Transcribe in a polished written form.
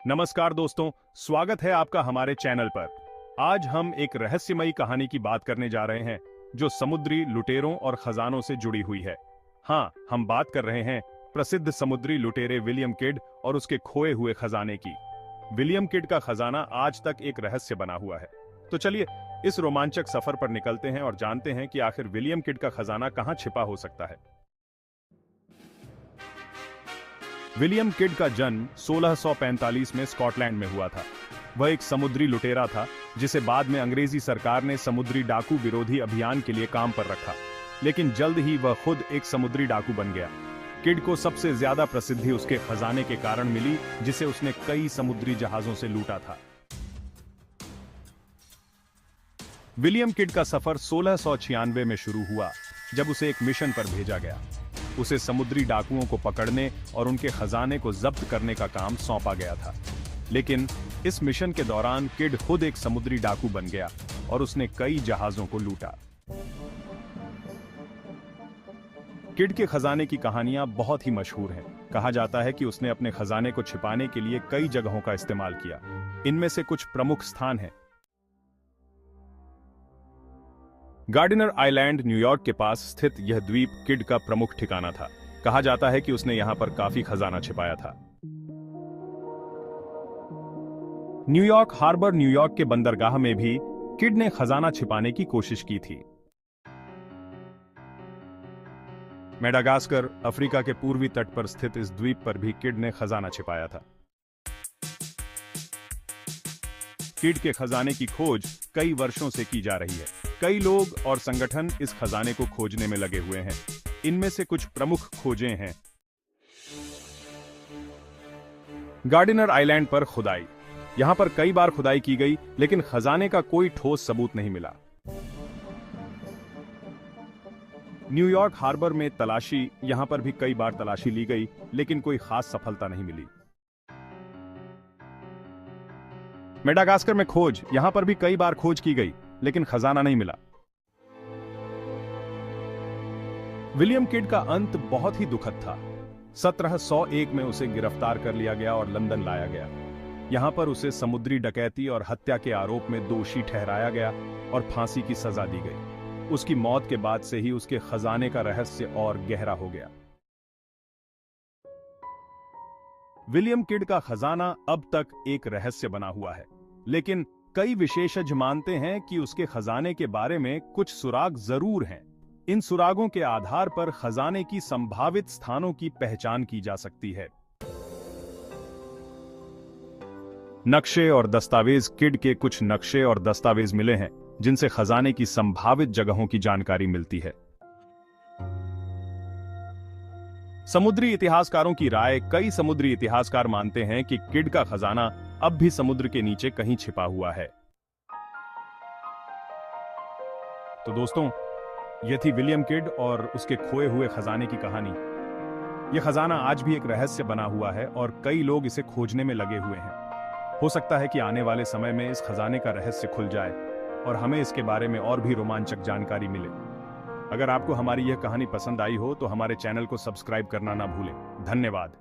नमस्कार दोस्तों, स्वागत है आपका हमारे चैनल पर। आज हम एक रहस्यमयी कहानी की बात करने जा रहे हैं जो समुद्री लुटेरों और खजानों से जुड़ी हुई है। हाँ, हम बात कर रहे हैं प्रसिद्ध समुद्री लुटेरे विलियम किड और उसके खोए हुए खजाने की। विलियम किड का खजाना आज तक एक रहस्य बना हुआ है। तो चलिए इस रोमांचक सफर पर निकलते हैं और जानते हैं कि आखिर विलियम किड का खजाना कहाँ छिपा हो सकता है। विलियम किड का जन्म 1645 में स्कॉटलैंड में हुआ था। वह एक समुद्री लुटेरा था जिसे बाद में अंग्रेजी सरकार ने समुद्री डाकू विरोधी अभियान के लिए काम पर रखा, लेकिन जल्द ही वह खुद एक समुद्री डाकू बन गया। किड को सबसे ज्यादा प्रसिद्धि उसके खजाने के कारण मिली, जिसे उसने कई समुद्री जहाजों से लूटा था। विलियम किड का सफर 1696 में शुरू हुआ, जब उसे एक मिशन पर भेजा गया। उसे समुद्री डाकुओं को पकड़ने और उनके खजाने को जब्त करने का काम सौंपा गया था। लेकिन इस मिशन के दौरान किड खुद एक समुद्री डाकू बन गया और उसने कई जहाजों को लूटा। किड के खजाने की कहानियां बहुत ही मशहूर हैं। कहा जाता है कि उसने अपने खजाने को छिपाने के लिए कई जगहों का इस्तेमाल किया। इनमें से कुछ प्रमुख स्थान हैं। गार्डिनर आइलैंड, न्यूयॉर्क के पास स्थित यह द्वीप किड का प्रमुख ठिकाना था। कहा जाता है कि उसने यहां पर काफी खजाना छिपाया था। न्यूयॉर्क हार्बर, न्यूयॉर्क के बंदरगाह में भी किड ने खजाना छिपाने की कोशिश की थी। मेडागास्कर, अफ्रीका के पूर्वी तट पर स्थित इस द्वीप पर भी किड ने खजाना छिपाया था। किड के खजाने की खोज कई वर्षों से की जा रही है। कई लोग और संगठन इस खजाने को खोजने में लगे हुए हैं। इनमें से कुछ प्रमुख खोजें हैं। गार्डिनर आइलैंड पर खुदाई। यहां पर कई बार खुदाई की गई, लेकिन खजाने का कोई ठोस सबूत नहीं मिला। न्यूयॉर्क हार्बर में तलाशी। यहां पर भी कई बार तलाशी ली गई, लेकिन कोई खास सफलता नहीं मिली। मेडागास्कर में खोज। यहां पर भी कई बार खोज की गई, लेकिन खजाना नहीं मिला। विलियम किड का अंत बहुत ही दुखद था। 1701 में उसे गिरफ्तार कर लिया गया और लंदन लाया गया। यहां पर उसे समुद्री डकैती और हत्या के आरोप में दोषी ठहराया गया और फांसी की सजा दी गई। उसकी मौत के बाद से ही उसके खजाने का रहस्य और गहरा हो गया। विलियम किड का खजाना अब तक एक रहस्य बना हुआ है, लेकिन कई विशेषज्ञ मानते हैं कि उसके खजाने के बारे में कुछ सुराग जरूर हैं। इन सुरागों के आधार पर खजाने की संभावित स्थानों की पहचान की जा सकती है। नक्शे और दस्तावेज। किड के कुछ नक्शे और दस्तावेज मिले हैं जिनसे खजाने की संभावित जगहों की जानकारी मिलती है। समुद्री इतिहासकारों की राय। कई समुद्री इतिहासकार मानते हैं कि किड का खजाना अब भी समुद्र के नीचे कहीं छिपा हुआ है। तो दोस्तों, यह थी विलियम किड और उसके खोए हुए खजाने की कहानी। यह खजाना आज भी एक रहस्य बना हुआ है और कई लोग इसे खोजने में लगे हुए हैं। हो सकता है कि आने वाले समय में इस खजाने का रहस्य खुल जाए और हमें इसके बारे में और भी रोमांचक जानकारी मिले। अगर आपको हमारी यह कहानी पसंद आई हो तो हमारे चैनल को सब्सक्राइब करना ना भूलें। धन्यवाद।